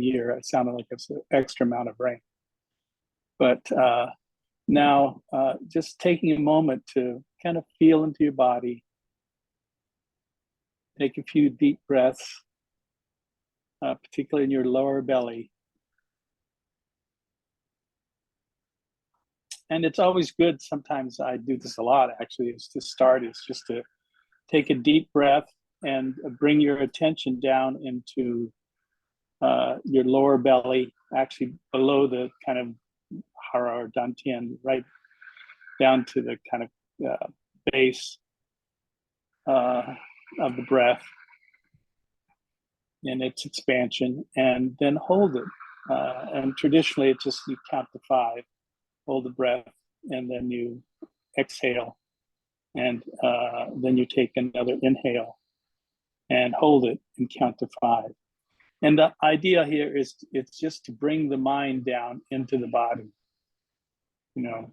year. It sounded like it's an extra amount of rain. But now just taking a moment to kind of feel into your body, take a few deep breaths, particularly in your lower belly. And it's always good, sometimes I do this a lot actually, is just to take a deep breath and bring your attention down into your lower belly, actually below the kind of hara or dantian, right down to the kind of base of the breath in its expansion, and then hold it. And traditionally, it's just you count to 5, hold the breath, and then you exhale, and then you take another inhale and hold it and count to 5. And the idea here is it's just to bring the mind down into the body, you know.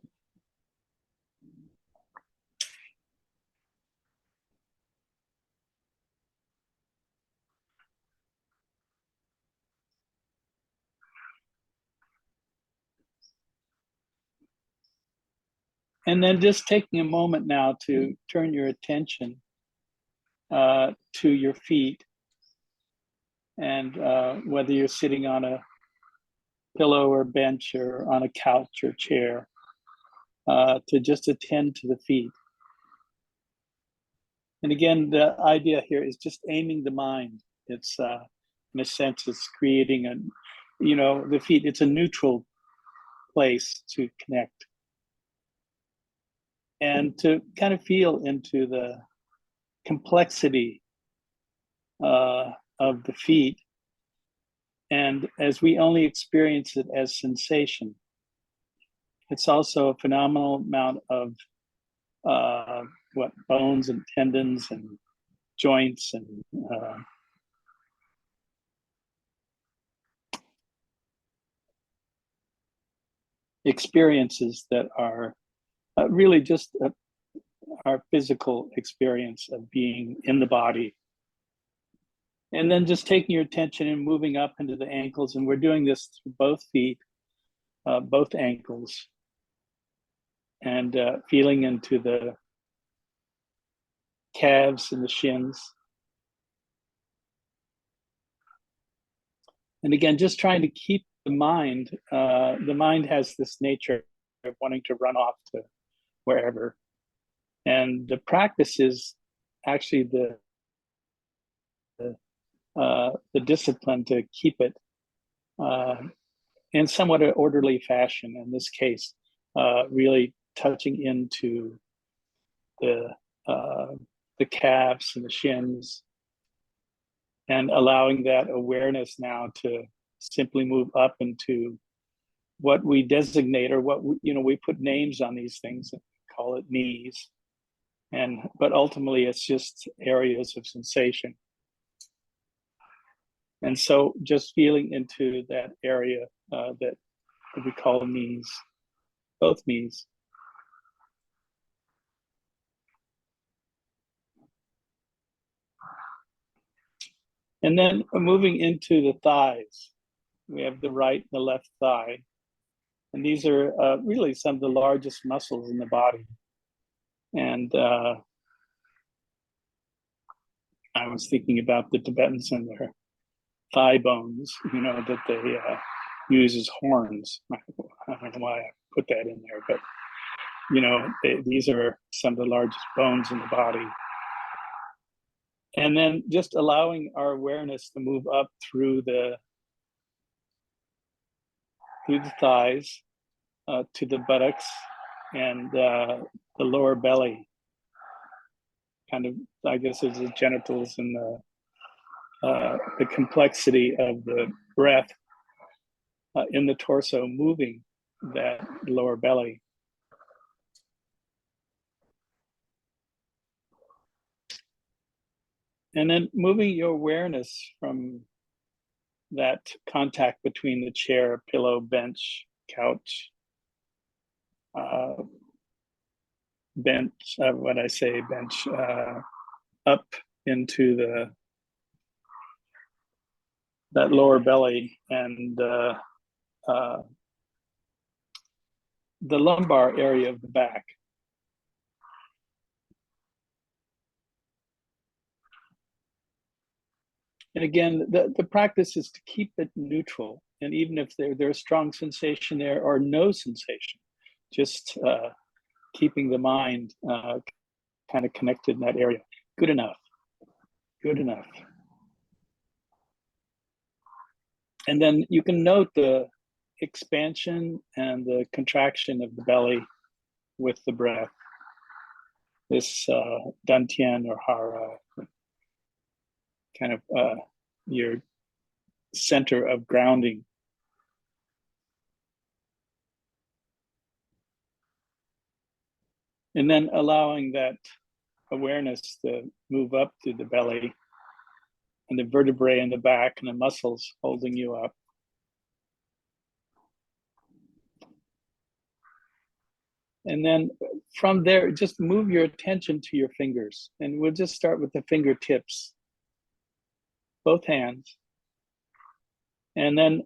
And then just taking a moment now to turn your attention to your feet, and whether you're sitting on a pillow or bench or on a couch or chair, to just attend to the feet. And again, the idea here is just aiming the mind. It's in a sense, it's creating the feet, it's a neutral place to connect. And to kind of feel into the complexity of the feet. And as we only experience it as sensation, it's also a phenomenal amount of bones and tendons and joints and experiences that are really just our physical experience of being in the body. And then just taking your attention and moving up into the ankles. And we're doing this through both feet, both ankles, and feeling into the calves and the shins. And again, just trying to keep the mind has this nature of wanting to run off to wherever. And the practice is actually the discipline to keep it in somewhat an orderly fashion. In this case, really touching into the calves and the shins, and allowing that awareness now to simply move up into what we designate, or what we put names on these things and call it knees. But ultimately, it's just areas of sensation. And so just feeling into that area that we call knees, both knees. And then moving into the thighs. We have the right and the left thigh. And these are really some of the largest muscles in the body. And I was thinking about the Tibetans and their thigh bones, that they use as horns. I don't know why I put that in there, but these are some of the largest bones in the body. And then just allowing our awareness to move up through the thighs to the buttocks and the lower belly. Kind of, I guess, is the genitals and the complexity of the breath in the torso, moving that lower belly. And then moving your awareness from that contact between the chair, pillow, bench, couch, bench, up into that lower belly and the lumbar area of the back. And again, the practice is to keep it neutral. And even if there's strong sensation there or no sensation, just keeping the mind kind of connected in that area. Good enough. Good enough. And then you can note the expansion and the contraction of the belly with the breath. This dantian or hara, kind of your center of grounding. And then allowing that awareness to move up to the belly and the vertebrae in the back and the muscles holding you up. And then from there, just move your attention to your fingers. And we'll just start with the fingertips, both hands. And then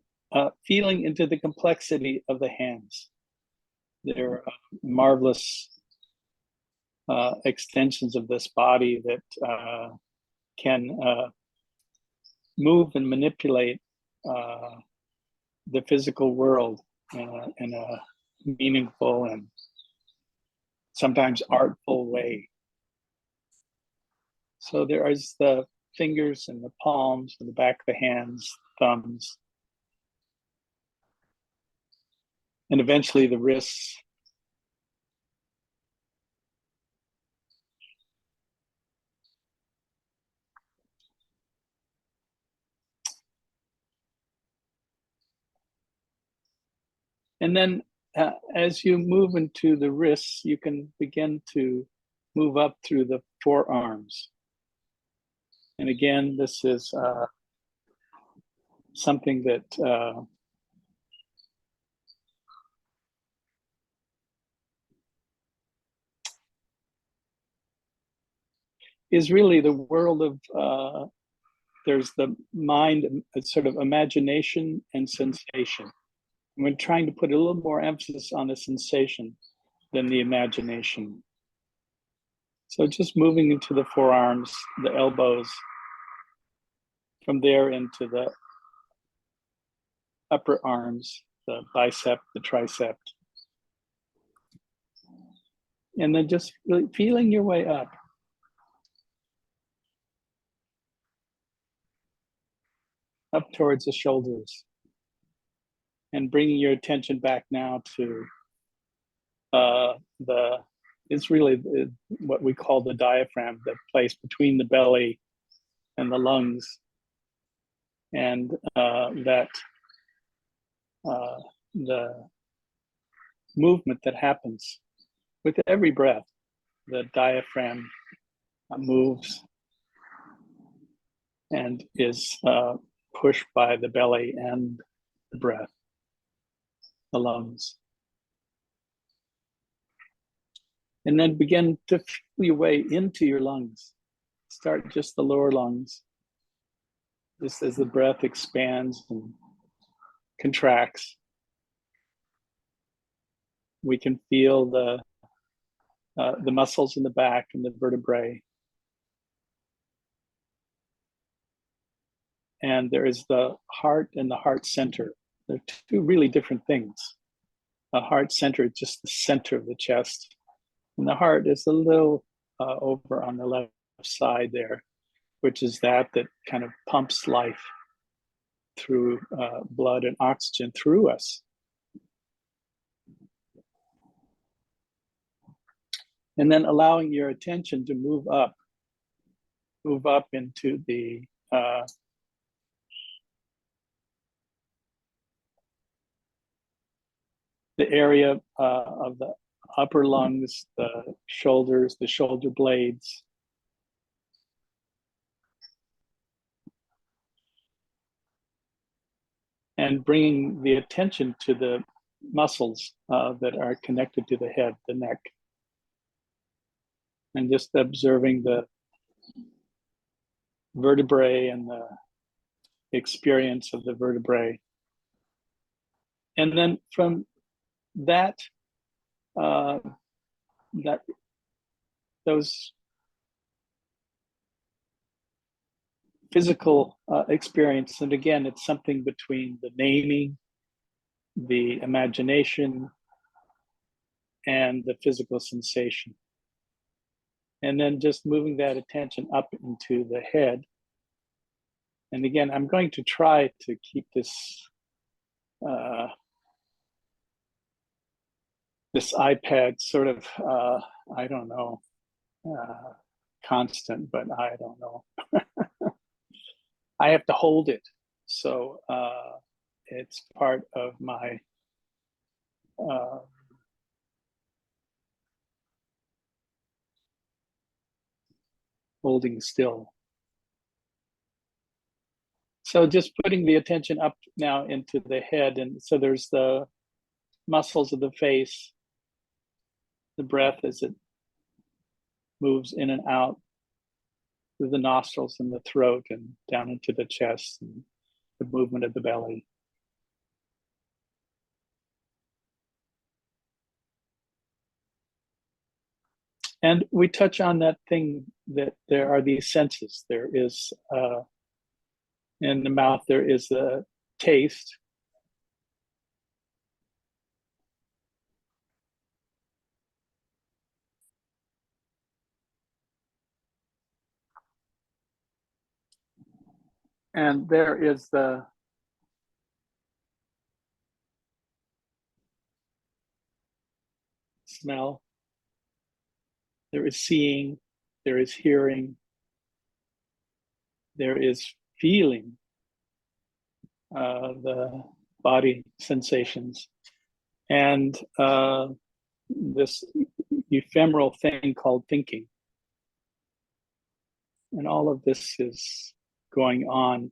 feeling into the complexity of the hands. They're marvelous extensions of this body that can move and manipulate the physical world in a meaningful and sometimes artful way. So there is the fingers and the palms and the back of the hands, thumbs, and eventually the wrists. And then as you move into the wrists, you can begin to move up through the forearms. And again, this is something that is really the world of, there's the mind, sort of imagination and sensation. And we're trying to put a little more emphasis on the sensation than the imagination. So just moving into the forearms, the elbows, from there into the upper arms, the bicep, the tricep. And then just really feeling your way up. Up towards the shoulders. And bringing your attention back now to it's really what we call the diaphragm, the place between the belly and the lungs. And the movement that happens with every breath. The diaphragm moves and is pushed by the belly and the breath, the lungs. And then begin to feel your way into your lungs. Start just the lower lungs. Just as the breath expands and contracts, we can feel the muscles in the back and the vertebrae. And there is the heart and the heart center. They're two really different things. The heart center is just the center of the chest. And the heart is a little over on the left side there, which is that kind of pumps life through blood and oxygen through us. And then allowing your attention to move up into the area of the upper lungs, the shoulders, the shoulder blades. And bringing the attention to the muscles that are connected to the head, the neck. And just observing the vertebrae and experience of the vertebrae. And then from that, that those physical experience, and again, it's something between the naming, the imagination, and the physical sensation. And then just moving that attention up into the head. And again, I'm going to try to keep this this iPad sort of, I don't know, constant, but I don't know. I have to hold it. So it's part of my holding still. So just putting the attention up now into the head. And so there's the muscles of the face, the breath as it moves in and out through the nostrils and the throat and down into the chest, and the movement of the belly. And we touch on that thing that there are these senses. There is, in the mouth, there is the taste. And there is the smell. There is seeing. There is hearing. There is feeling, the body sensations. And this ephemeral thing called thinking. And all of this is going on.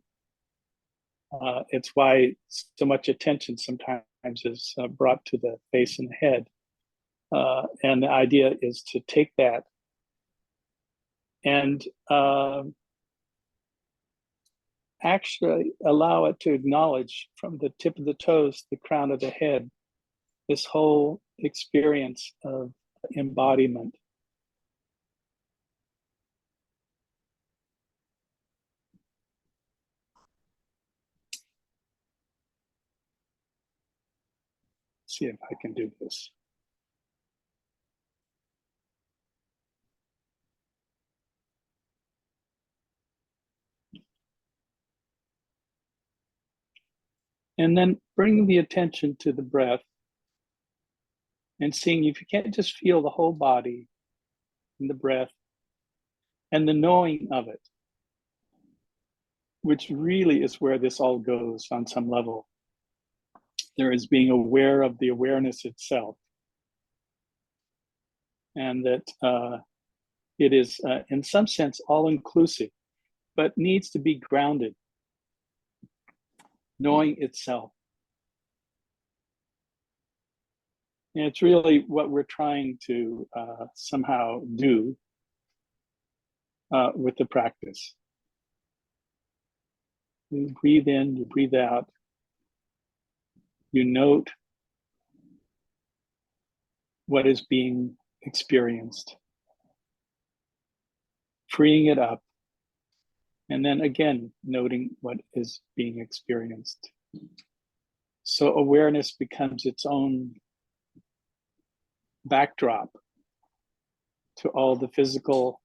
It's why so much attention sometimes is brought to the face and head. And the idea is to take that and actually allow it to acknowledge from the tip of the toes to the crown of the head, this whole experience of embodiment. See if I can do this. And then bringing the attention to the breath and seeing if you can't just feel the whole body in the breath and the knowing of it, which really is where this all goes on some level. There is being aware of the awareness itself. And that it is, in some sense, all-inclusive, but needs to be grounded, knowing itself. And it's really what we're trying to somehow do with the practice. You breathe in, you breathe out, you note what is being experienced, freeing it up, and then again, noting what is being experienced. So awareness becomes its own backdrop to all the physical,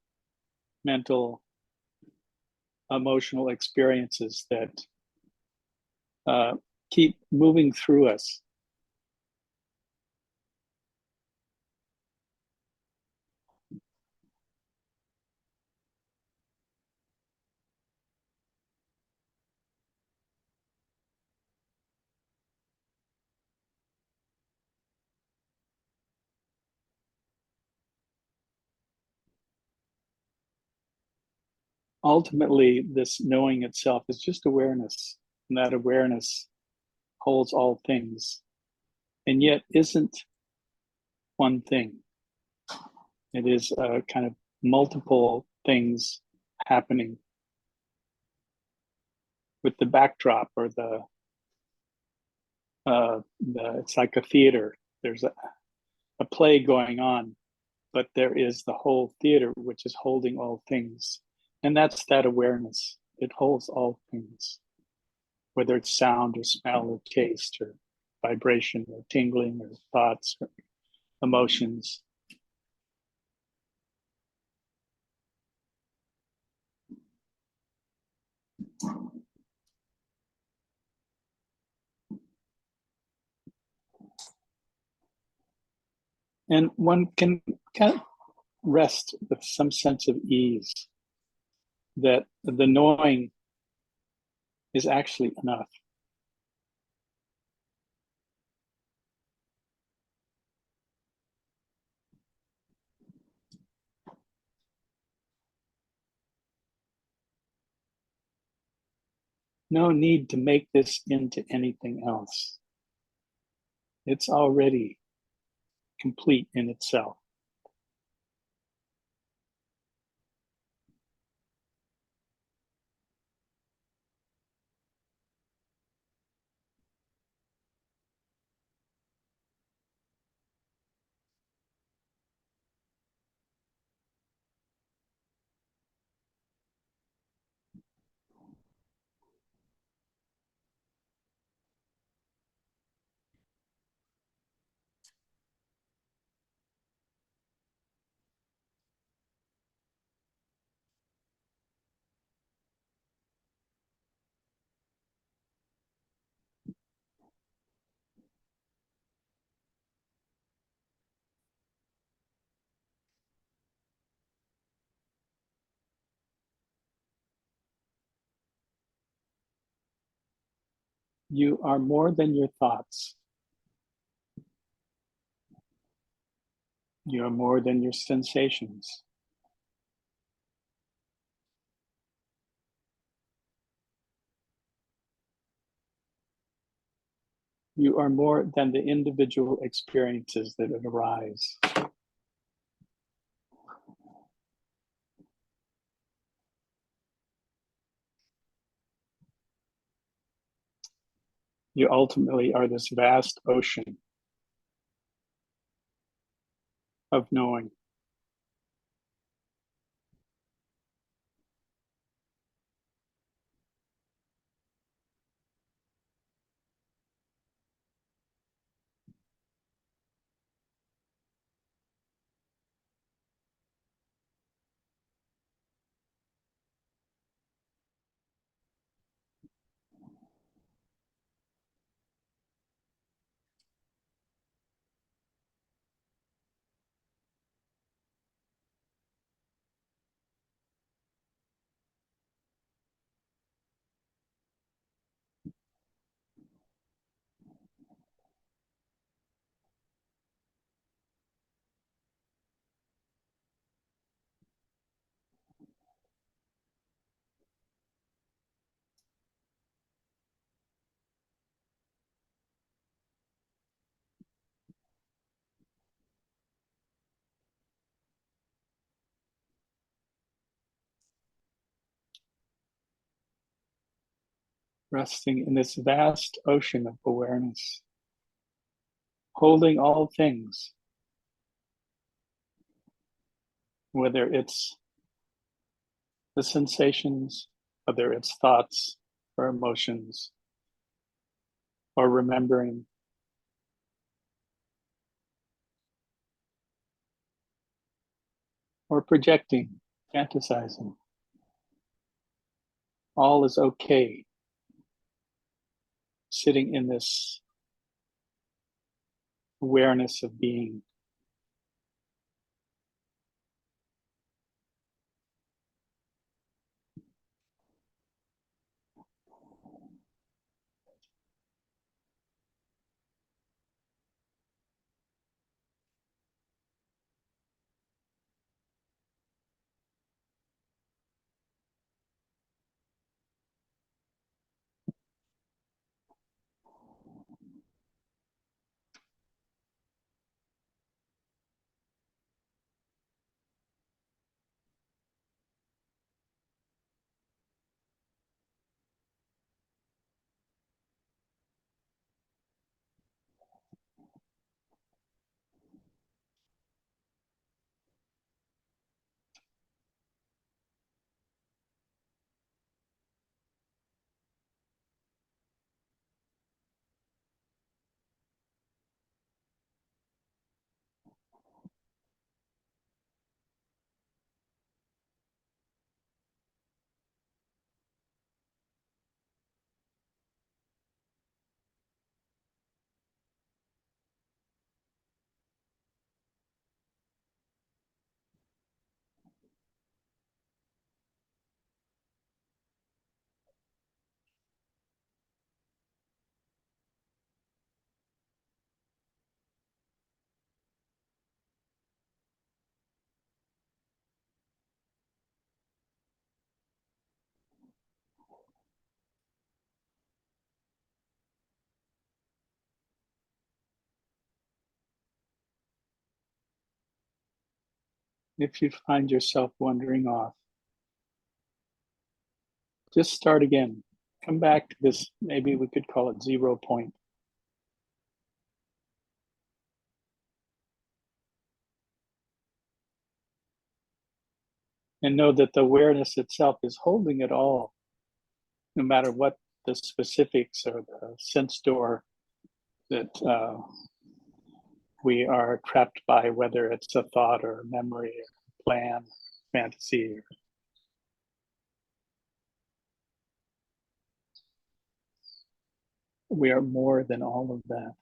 mental, emotional experiences that keep moving through us. Ultimately, this knowing itself is just awareness, and that awareness holds all things, and yet isn't one thing. It is kind of multiple things happening with the backdrop or it's like a theater. There's a play going on, but there is the whole theater which is holding all things. And that's that awareness. It holds all things, whether it's sound or smell or taste or vibration or tingling or thoughts or emotions. And one can kind of rest with some sense of ease that the knowing is actually enough. No need to make this into anything else. It's already complete in itself. You are more than your thoughts. You are more than your sensations. You are more than the individual experiences that arise. You ultimately are this vast ocean of knowing. Resting in this vast ocean of awareness, holding all things, whether it's the sensations, whether it's thoughts or emotions, or remembering, or projecting, fantasizing. All is okay, sitting in this awareness of being. If you find yourself wandering off, just start again. Come back to this, maybe we could call it 0 point. And know that the awareness itself is holding it all, no matter what the specifics or the sense door that we are trapped by, whether it's a thought or a memory or plan, fantasy. We are more than all of that.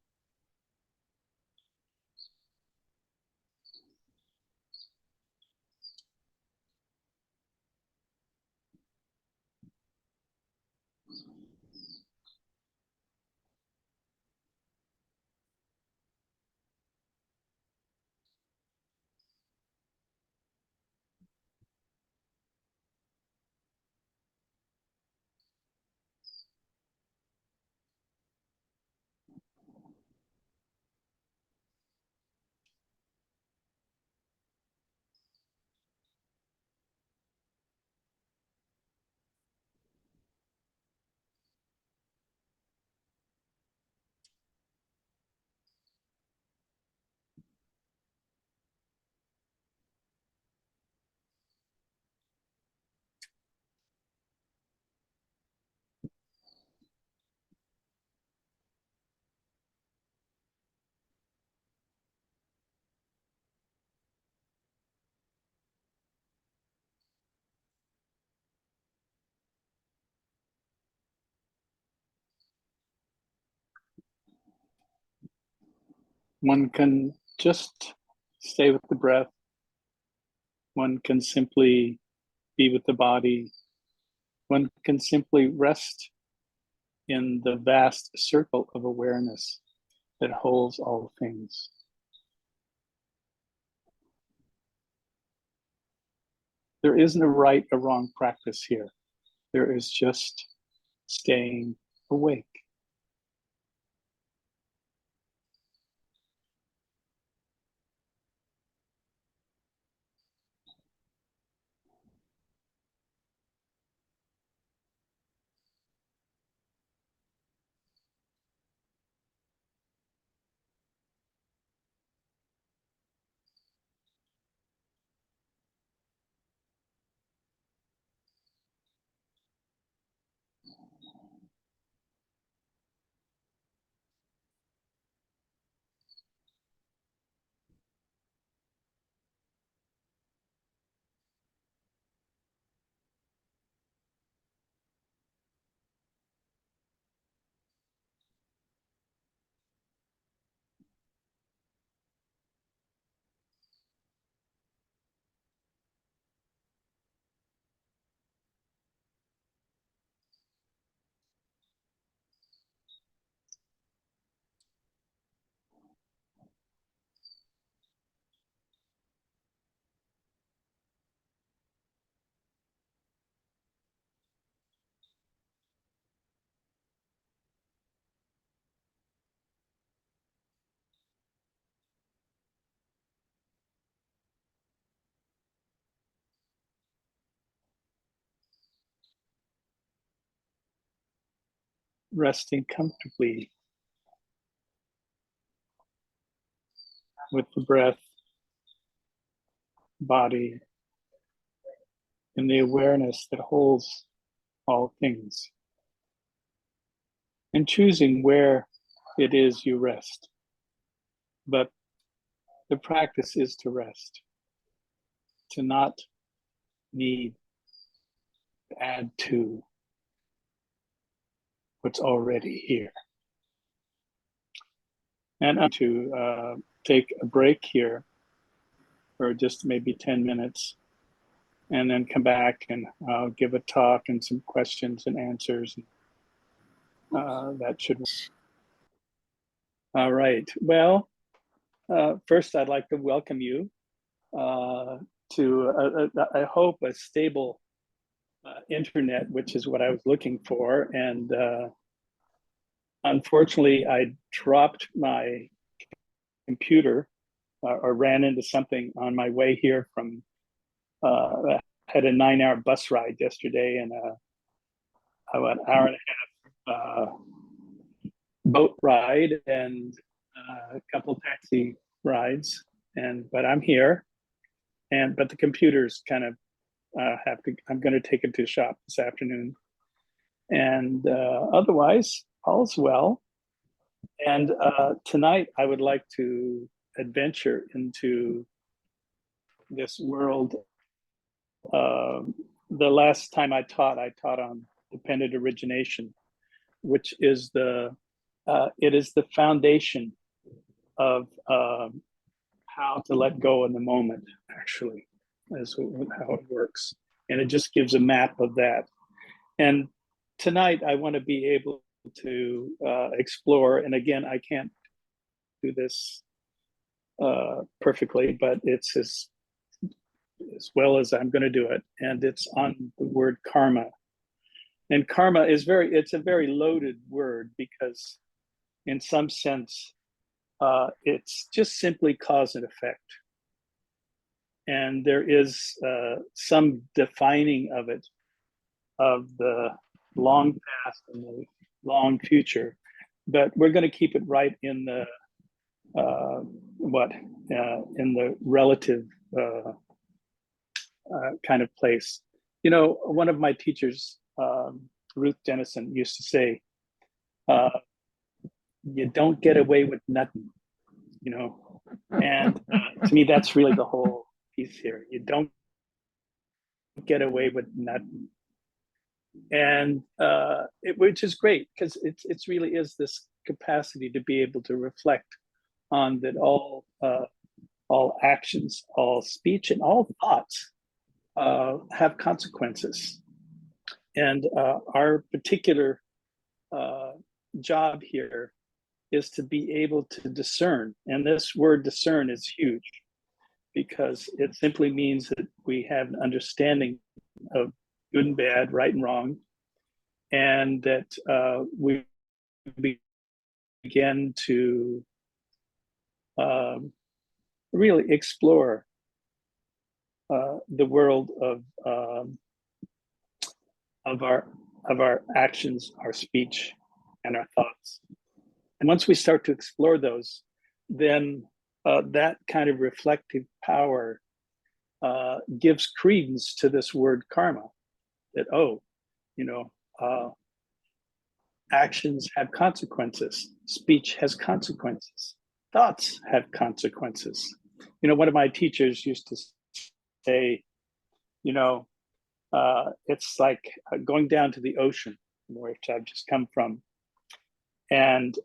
One can just stay with the breath. One can simply be with the body. One can simply rest in the vast circle of awareness that holds all things. There isn't a right or wrong practice here. There is just staying awake. Resting comfortably with the breath, body, and the awareness that holds all things. And choosing where it is you rest. But the practice is to rest, to not need to add to what's already here. And to take a break here for just maybe 10 minutes and then come back and give a talk and some questions and answers. That should. All right. Well, first, I'd like to welcome you to, I hope, a stable internet, which is what I was looking for. And unfortunately, I dropped my computer or ran into something on my way here from, had a 9-hour bus ride yesterday and an hour and a half boat ride and a couple taxi rides. But I'm here, but the computer's kind of I'm going to take it to the shop this afternoon. And otherwise, all's well. And tonight, I would like to adventure into this world. The last time I taught on dependent origination, which is it is the foundation of how to let go in the moment, actually, is how it works. And it just gives a map of that. And tonight, I want to be able to explore, and again, I can't do this perfectly, but it's as well as I'm going to do it. And it's on the word karma. And karma is it's a very loaded word because in some sense, it's just simply cause and effect. And there is some defining of it, of the long past and the long future, but we're going to keep it right in the in the relative kind of place. You know, one of my teachers, Ruth Dennison, used to say, "You don't get away with nothing," you know, and to me, that's really the whole piece here. You don't get away with nothing. And which is great because it's really is this capacity to be able to reflect on that all actions, all speech, and all thoughts have consequences. And our particular job here is to be able to discern. And this word discern is huge because it simply means that we have an understanding of good and bad, right and wrong, and that we begin to really explore the world of our actions, our speech, and our thoughts. And once we start to explore those, then that kind of reflective power gives credence to this word karma. That, actions have consequences, speech has consequences, thoughts have consequences. You know, one of my teachers used to say, it's like going down to the ocean, which I've just come from. And,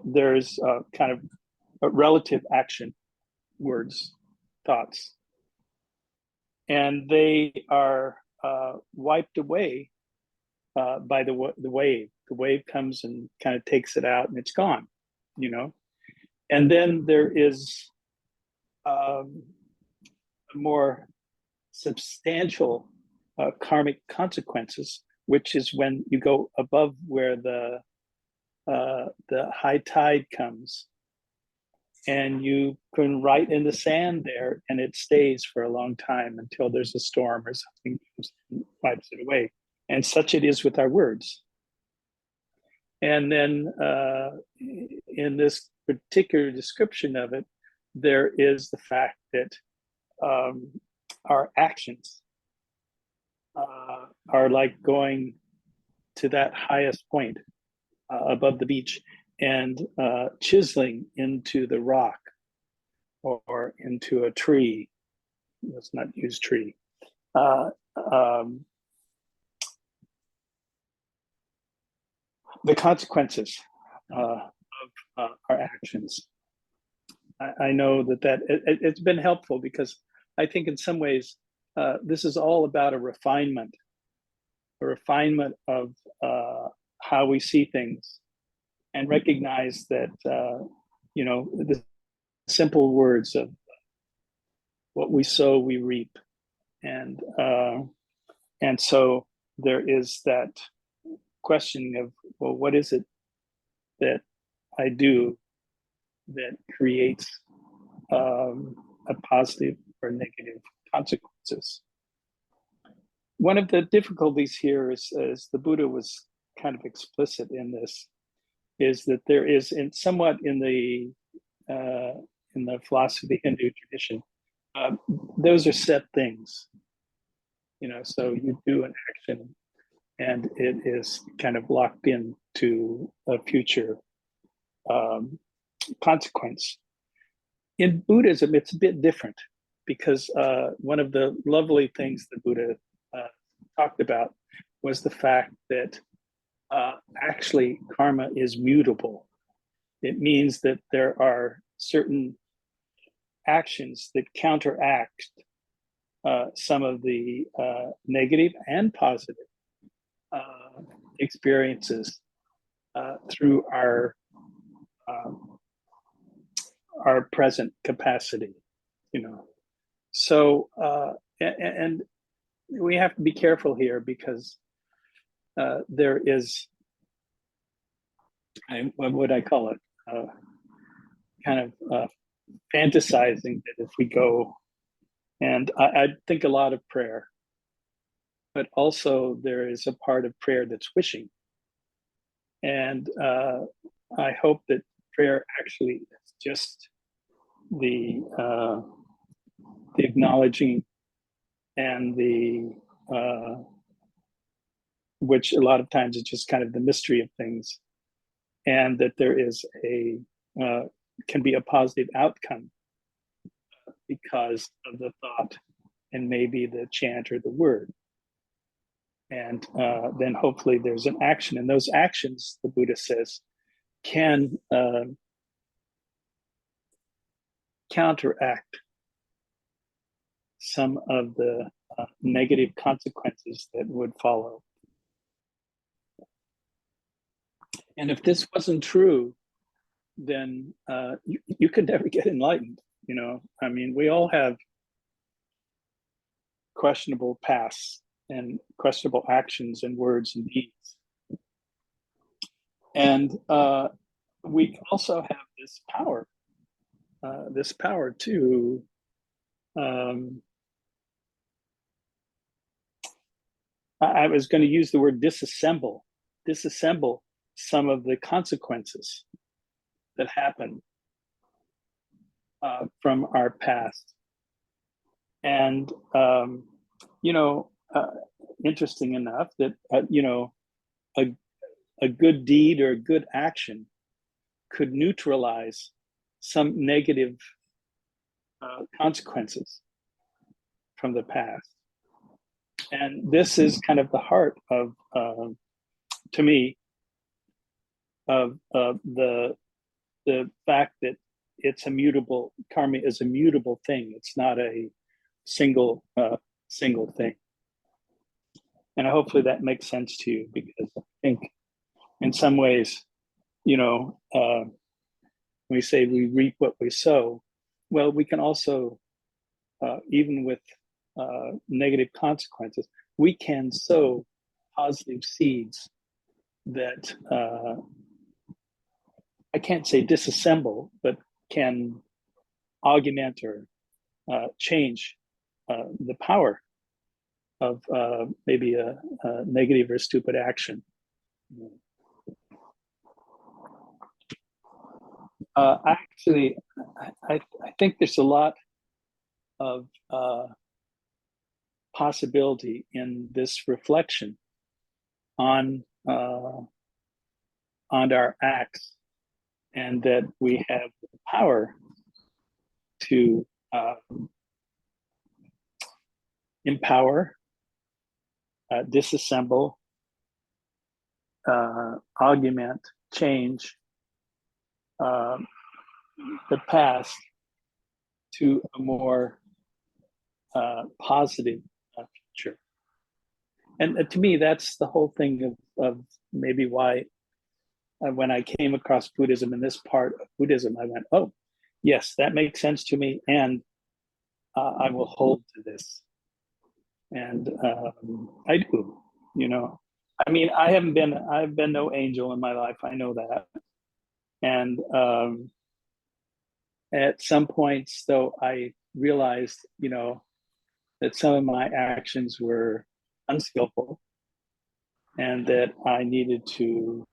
there's kind of a relative action, words, thoughts. And they are wiped away by the wave. The wave comes and kind of takes it out and it's gone, And then there is more substantial karmic consequences, which is when you go above where the high tide comes, and you can write in the sand there, and it stays for a long time until there's a storm or something wipes it away. And such it is with our words. And then in this particular description of it, there is the fact that our actions are like going to that highest point above the beach and chiseling into the rock or into a tree. Let's not use tree. The consequences of our actions. I know that it's been helpful because I think in some ways this is all about a refinement of how we see things, and recognize that the simple words of what we sow, we reap, and so there is that questioning of, well, what is it that I do that creates a positive or negative consequences. One of the difficulties here is, as the Buddha was kind of explicit in this, is that there is somewhat in the philosophy of the Hindu tradition, those are set things, so you do an action and it is kind of locked into a future consequence. In Buddhism, it's a bit different, because one of the lovely things the Buddha talked about was the fact that actually karma is mutable. It means that there are certain actions that counteract some of the negative and positive experiences through our present capacity, So, and we have to be careful here, because there is, what would I call it? Kind of fantasizing that if we go, and I think a lot of prayer, but also there is a part of prayer that's wishing. And I hope that prayer actually is just the acknowledging and which a lot of times is just kind of the mystery of things, and that there is can be a positive outcome because of the thought and maybe the chant or the word. And then hopefully there's an action, and those actions, the Buddha says, can counteract some of the negative consequences that would follow. And if this wasn't true, then you could never get enlightened. I mean, we all have questionable pasts and questionable actions and words and deeds. And we also have this power to I was going to use the word disassemble some of the consequences that happen from our past. And interesting enough that a good deed or a good action could neutralize some negative consequences from the past. And this is kind of the heart of, to me, of the fact that it's a mutable, karma is a mutable thing. It's not a single thing. And hopefully that makes sense to you, because I think in some ways, we say we reap what we sow. Well, we can also, even with negative consequences, we can sow positive seeds that I can't say disassemble, but can augment or change the power of maybe a negative or stupid action. Actually, I think there's a lot of possibility in this reflection on our acts, and that we have the power to empower, disassemble, augment, change the past to a more positive future. And to me, that's the whole thing of maybe why when I came across Buddhism in this part of Buddhism, I went, oh, yes, that makes sense to me, and I will hold to this. And I do, I mean, I've been no angel in my life. I know that. And At some points, though, I realized, that some of my actions were unskillful and that I needed to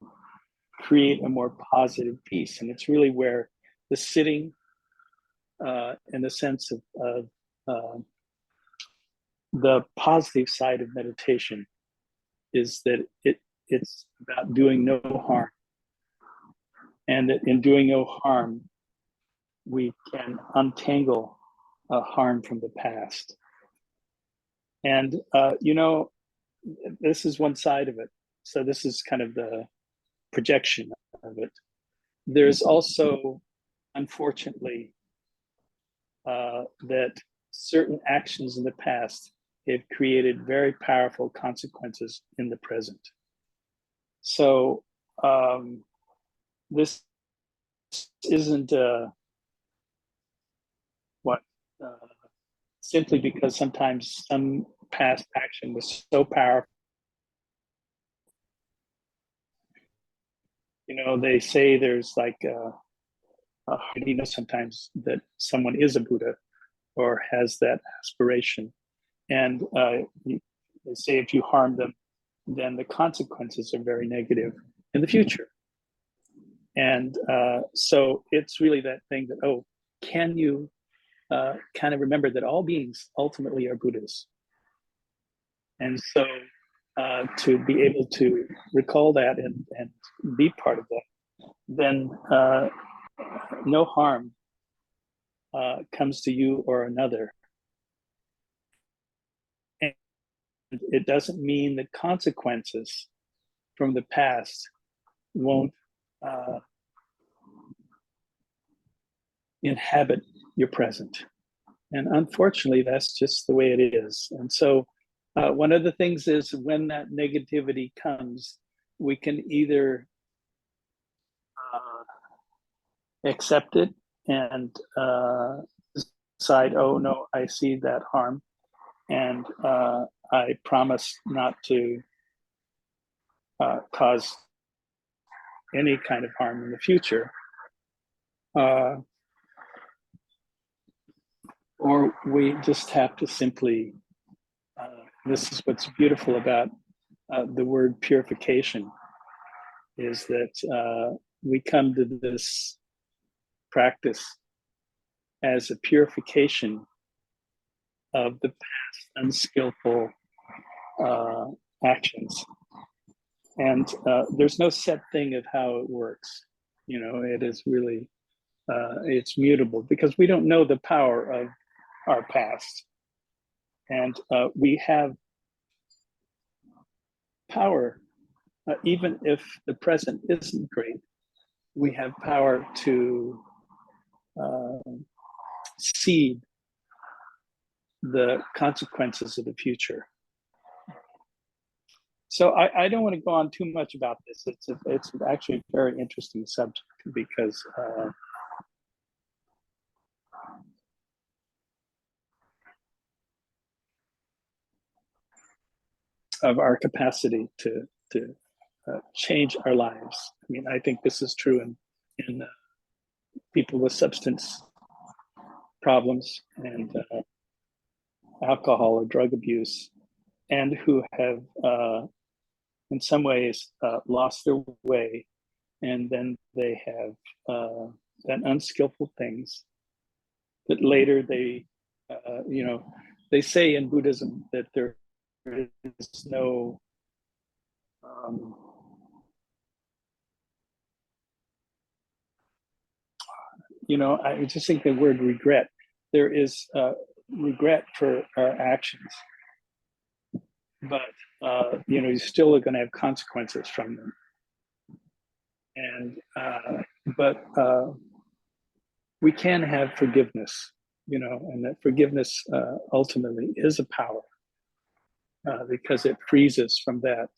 create a more positive peace. And it's really where the sitting, in the sense of the positive side of meditation, is that it's about doing no harm, and that in doing no harm, we can untangle harm from the past. And this is one side of it. So this is kind of the projection of it. There's also, unfortunately, that certain actions in the past have created very powerful consequences in the present. So this isn't what simply because sometimes some past action was so powerful. They say there's like sometimes that someone is a Buddha or has that aspiration. And they say if you harm them, then the consequences are very negative in the future. And so it's really that thing that, can you kind of remember that all beings ultimately are Buddhas? And so to be able to recall that and be part of that, then no harm comes to you or another. And it doesn't mean that consequences from the past won't inhabit your present. And unfortunately, that's just the way it is. And so one of the things is when that negativity comes, we can either accept it and decide, oh no, I see that harm, and I promise not to cause any kind of harm in the future. Or we just have to simply, this is what's beautiful about the word purification, is that we come to this practice as a purification of the past unskillful actions. And there's no set thing of how it works. It is really, it's mutable because we don't know the power of our past. And we have power, even if the present isn't great, we have power to seed the consequences of the future. So I don't want to go on too much about this. It's actually a very interesting subject because of our capacity to change our lives. I mean, I think this is true in people with substance problems and alcohol or drug abuse, and who have, in some ways, lost their way, and then they have done unskillful things that later they, they say in Buddhism that there is no I just think the word regret. There is regret for our actions, but you're still going to have consequences from them. And but we can have forgiveness, and that forgiveness ultimately is a power because it frees us from that.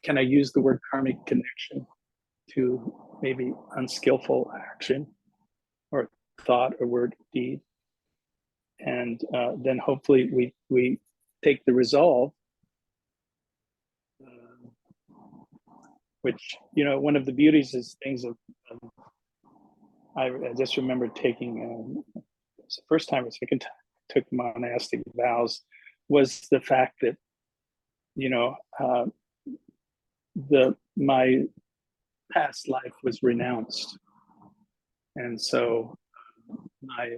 Can I use the word karmic connection to maybe unskillful action or thought or word, deed? And then hopefully we take the resolve which, one of the beauties is things of, I just remember taking, it's the first time or second time I took monastic vows, was the fact that, my past life was renounced. And so my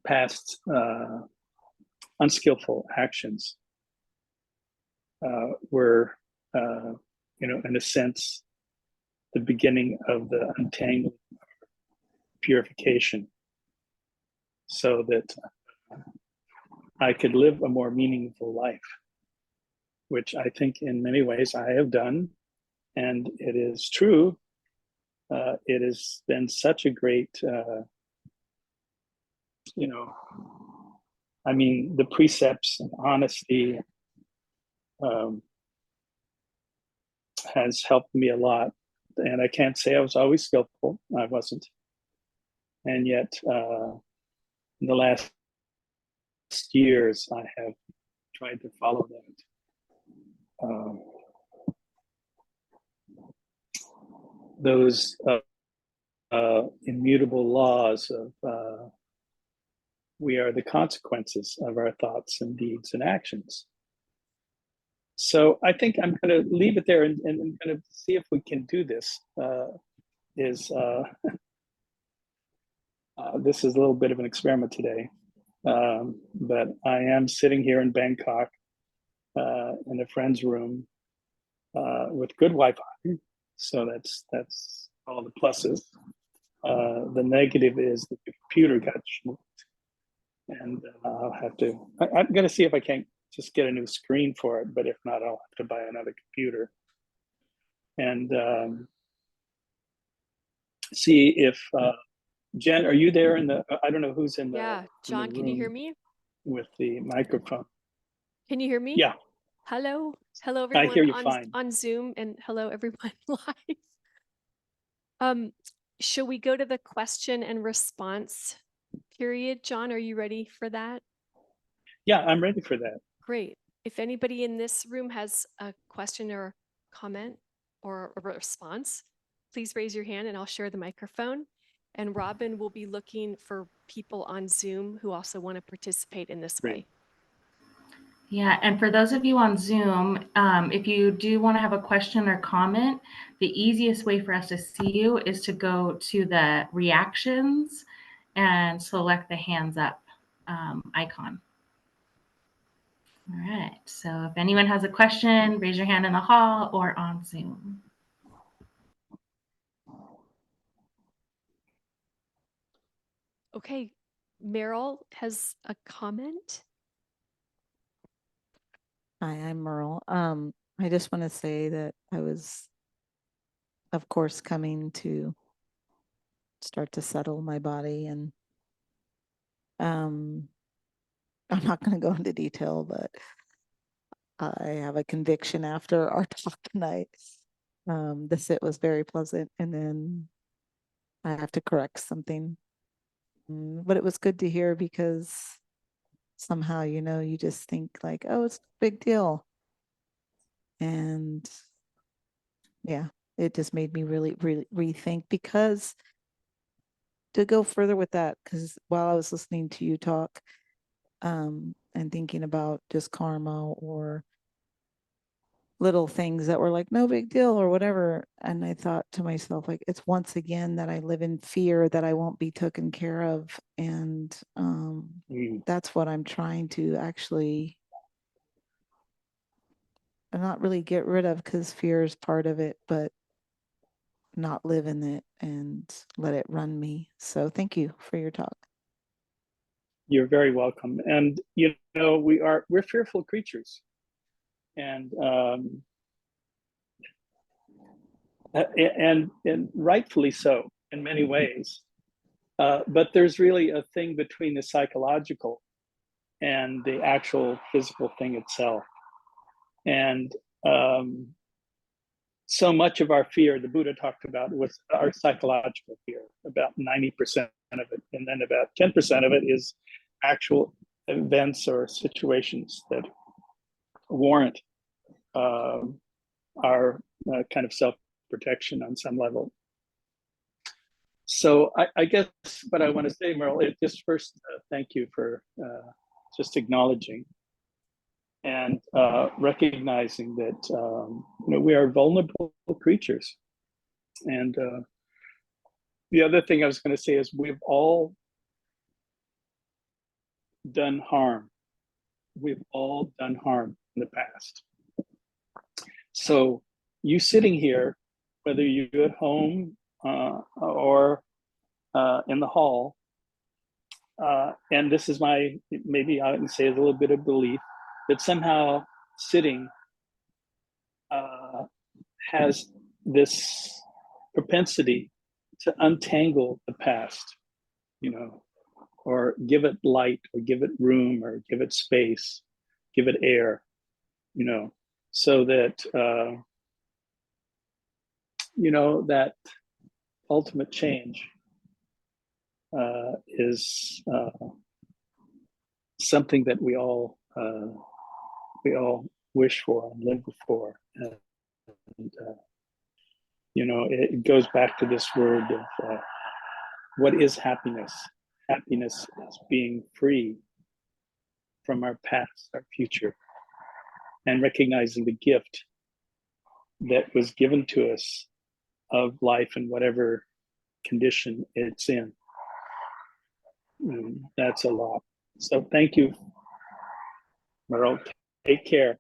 past unskillful actions were, in a sense, the beginning of the untangling purification, so that I could live a more meaningful life, which I think in many ways I have done. And it is true. It has been such a great, the precepts and honesty has helped me a lot. And I can't say I was always skillful. I wasn't. And yet, in the last years, I have tried to follow that. Those immutable laws of we are the consequences of our thoughts and deeds and actions. So I think I'm going to leave it there and kind of see if we can do this. This is a little bit of an experiment today, but I am sitting here in Bangkok in a friend's room with good Wi-Fi. So that's all the pluses. The negative is the computer got moved, and I'll have to. I'm going to see if I can just get a new screen for it, but if not, I'll have to buy another computer and see if Jen, are you there in the? I don't know who's in the. Yeah, John, can you hear me? With the microphone. Can you hear me? Yeah. Hello, everyone. I hear you fine on Zoom, and hello everyone live. Shall we go to the question and response period? John, are you ready for that? Yeah, I'm ready for that. Great. If anybody in this room has a question or comment or a response, please raise your hand and I'll share the microphone. And Robin will be looking for people on Zoom who also want to participate in this way. Yeah, and for those of you on Zoom, if you do want to have a question or comment, the easiest way for us to see you is to go to the reactions and select the hands up icon. All right, so if anyone has a question, raise your hand in the hall or on Zoom. Okay, Meryl has a comment. Hi, I'm Merle. I just want to say that I was, of course, coming to start to settle my body, and I'm not going to go into detail, but I have a conviction after our talk tonight. The sit was very pleasant, and then I have to correct something. But it was good to hear, because somehow, you just think like, oh, it's a big deal. And yeah, it just made me really rethink, because to go further with that, because while I was listening to you talk and thinking about just karma or little things that were like no big deal or whatever, and I thought to myself, like, it's once again that I live in fear that I won't be taken care of. And that's what I'm trying to actually not really get rid of, because fear is part of it, but not live in it and let it run me. So thank you for your talk. You're very welcome. And we're fearful creatures, and rightfully so in many ways. But there's really a thing between the psychological and the actual physical thing itself. And so much of our fear, the Buddha talked about, was our psychological fear, about 90% of it. And then about 10% of it is actual events or situations that warrant our kind of self-protection on some level. So I guess what I want to say, Merle, is just first, thank you for just acknowledging and recognizing that we are vulnerable creatures. And the other thing I was going to say is we've all done harm. We've all done harm in the past. So you sitting here, whether you're at home or in the hall, and this is maybe I can say a little bit of belief that somehow sitting has this propensity to untangle the past, or give it light, or give it room, or give it space, give it air, so that, that ultimate change is something that we all wish for and live for. And it goes back to this word of what is happiness? Happiness is being free from our past, our future, and recognizing the gift that was given to us of life in whatever condition it's in. That's a lot. So thank you, Merle. Take care.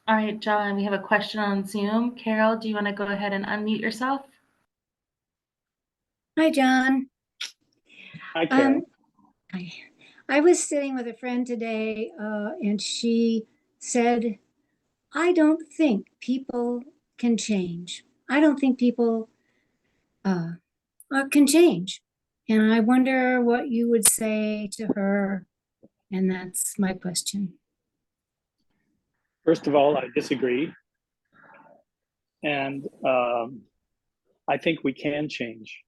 All right, John, we have a question on Zoom. Carol, do you want to go ahead and unmute yourself? Hi, John. Hi, Carol. I was sitting with a friend today, and she said, I don't think people can change. I don't think people can change. And I wonder what you would say to her. And that's my question. First of all, I disagree. And I think we can change.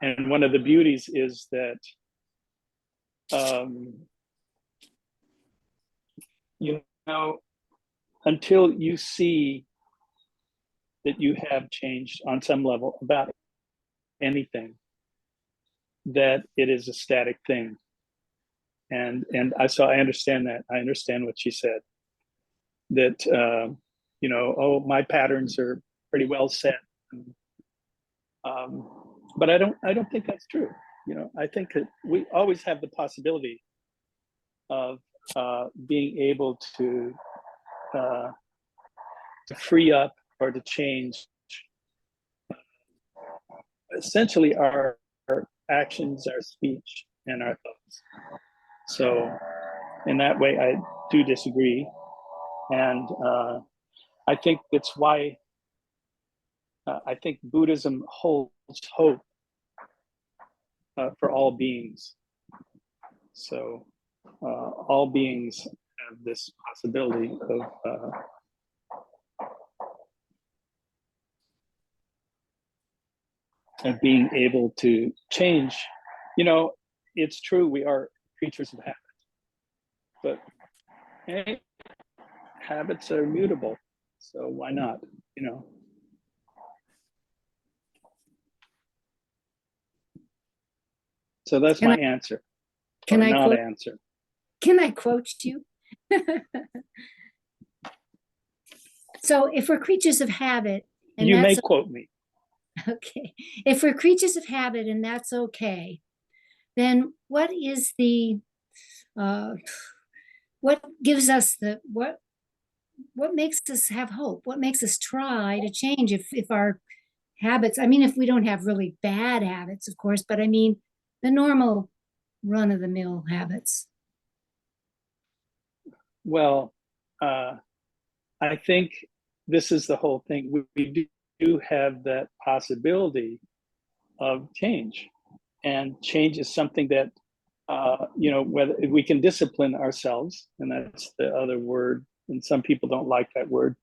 And one of the beauties is that, until you see that you have changed on some level about anything, that it is a static thing. And so I understand that. I understand what she said. That my patterns are pretty well set. But I don't think that's true. I think that we always have the possibility of being able to free up or to change essentially our actions, our speech, and our thoughts. So in that way, I do disagree. And I think that's why I think Buddhism holds hope for all beings. So all beings have this possibility of being able to change. It's true, we are creatures of habit, but habits are mutable, so why not? So that's my answer. Can I not quote, answer? Can I quote you? So if we're creatures of habit, and you may quote me. Okay. If we're creatures of habit and that's okay, then what is the what gives us what makes us have hope? What makes us try to change if our habits, if we don't have really bad habits, of course, but the normal run-of-the-mill habits? Well, I think this is the whole thing. We do have that possibility of change, and change is something that whether we can discipline ourselves, and that's the other word, and some people don't like that word,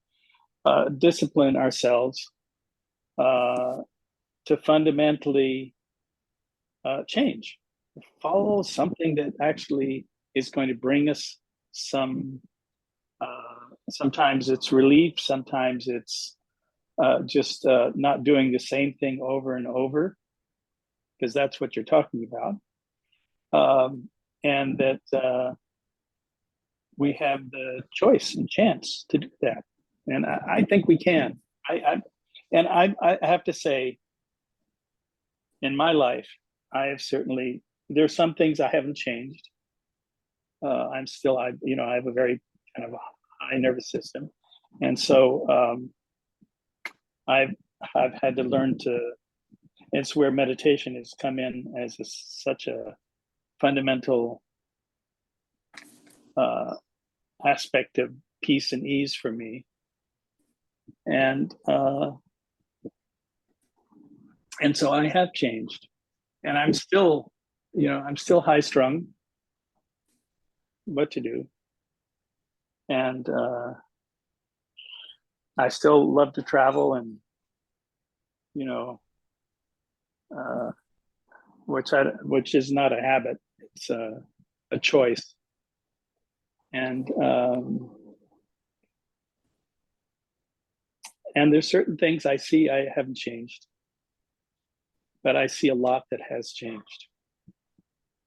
discipline ourselves to fundamentally change, follow something that actually is going to bring us some, sometimes it's relief, sometimes it's just not doing the same thing over and over, because that's what you're talking about. And that we have the choice and chance to do that. And I think we can. I have to say, in my life, I have certainly, there's some things I haven't changed. I'm still, I have a very kind of high nervous system. And so I've had to learn to, it's where meditation has come in as such a fundamental aspect of peace and ease for me. And so I have changed, and I'm still, I'm still high strung. What to do? And I still love to travel, and which is not a habit; it's a choice. And there's certain things I see I haven't changed, but I see a lot that has changed.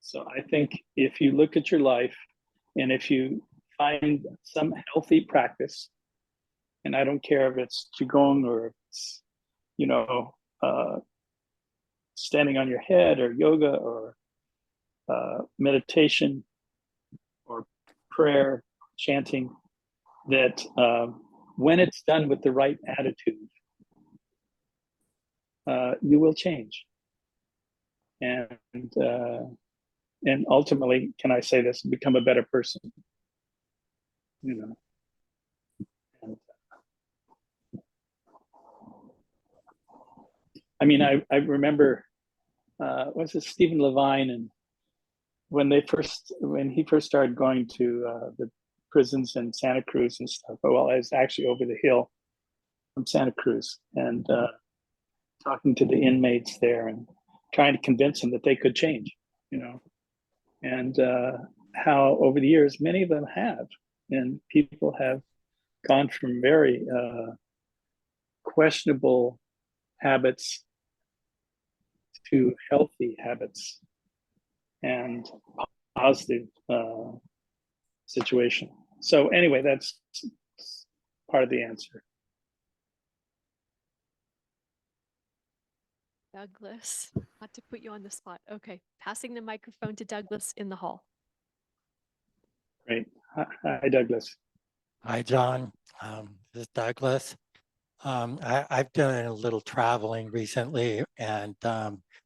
So I think if you look at your life, and if you find some healthy practice, and I don't care if it's qigong or if it's, standing on your head or yoga or meditation or prayer, chanting, that when it's done with the right attitude, you will change. And ultimately, can I say this, become a better person, And, I mean, I remember, was it Stephen Levine, and when he first started going to the prisons in Santa Cruz and stuff. Well, I was actually over the hill from Santa Cruz, and talking to the inmates there and trying to convince them that they could change, and how over the years many of them have, and people have gone from very questionable habits to healthy habits and positive situation. So anyway, that's part of the answer. Douglas, not to put you on the spot. Okay, passing the microphone to Douglas in the hall. Great. Hi, Douglas. Hi, John. This is Douglas. I've done a little traveling recently, and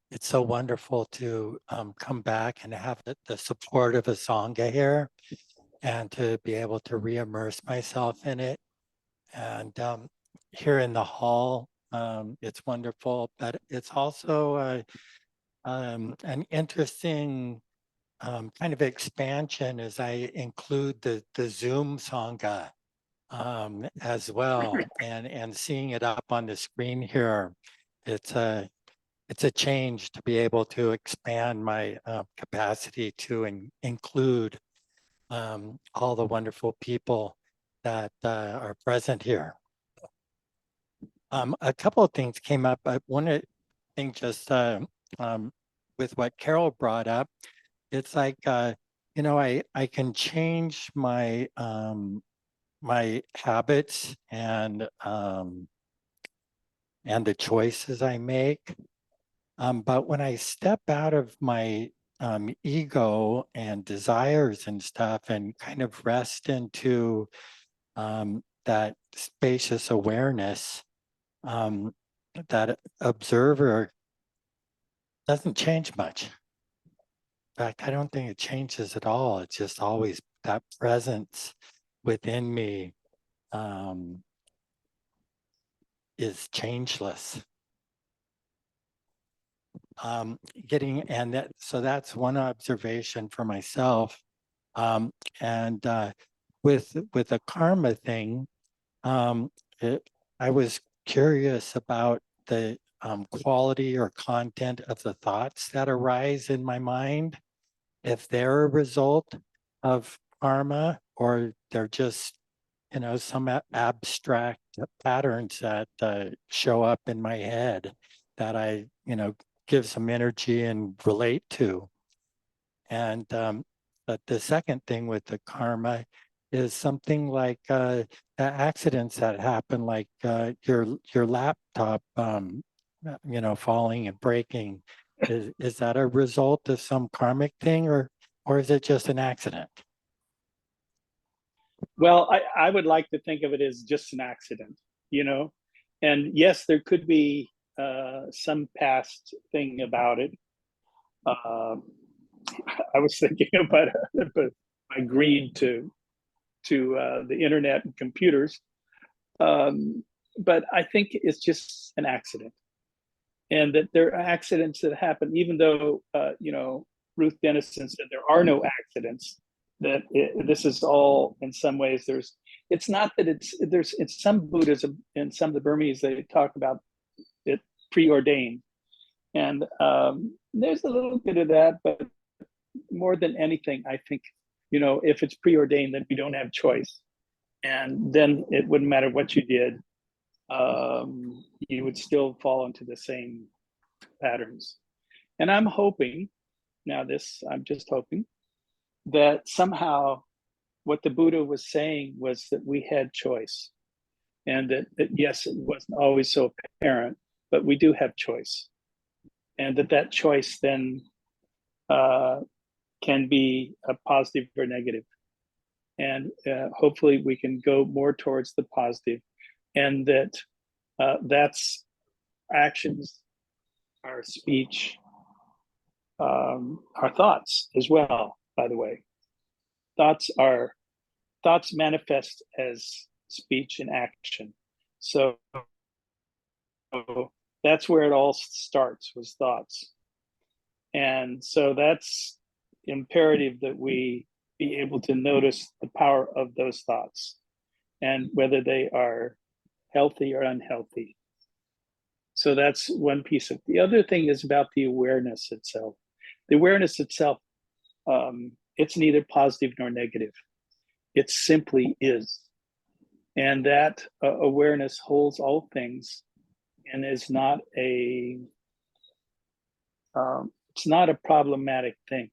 it's so wonderful to come back and have the support of a Sangha here, and to be able to re-immerse myself in it. And here in the hall, it's wonderful, but it's also an interesting kind of expansion as I include the Zoom Sangha as well, and seeing it up on the screen here, it's a change to be able to expand my capacity to include all the wonderful people that are present here. A couple of things came up, but one thing just with what Carol brought up, it's like I can change my my habits and the choices I make. But when I step out of my ego and desires and stuff and kind of rest into that spacious awareness, that observer doesn't change much. In fact, I don't think it changes at all. It's just always that presence within me is changeless. So that's one observation for myself. And with the karma thing, I was curious about the quality or content of the thoughts that arise in my mind, if they're a result of karma or they're just, some abstract patterns that show up in my head that I, give some energy and relate to. And but the second thing with the karma is something like the accidents that happen, like your laptop, falling and breaking. Is that a result of some karmic thing, or is it just an accident? Well, I would like to think of it as just an accident, and yes, there could be some past thing about it. I was thinking about my greed to the internet and computers, but I think it's just an accident, and that there are accidents that happen, even though Ruth Denison said there are no accidents. That this is all in some ways. It's not that there's in some Buddhism, in some of the Burmese, they talk about it preordained, and there's a little bit of that, but more than anything, I think, if it's preordained, then we don't have choice. And then it wouldn't matter what you did. You would still fall into the same patterns. And I'm hoping, I'm just hoping that somehow what the Buddha was saying was that we had choice. And that yes, it wasn't always so apparent, but we do have choice. And that choice then can be a positive or negative. And hopefully we can go more towards the positive, and that's actions, our speech, our thoughts as well, by the way. Thoughts manifest as speech and action. So that's where it all starts, was thoughts. And so that's imperative that we be able to notice the power of those thoughts and whether they are healthy or unhealthy. So that's one piece of it. The other thing is about the awareness itself. The awareness itself, it's neither positive nor negative. It simply is. And that awareness holds all things and is not it's not a problematic thing,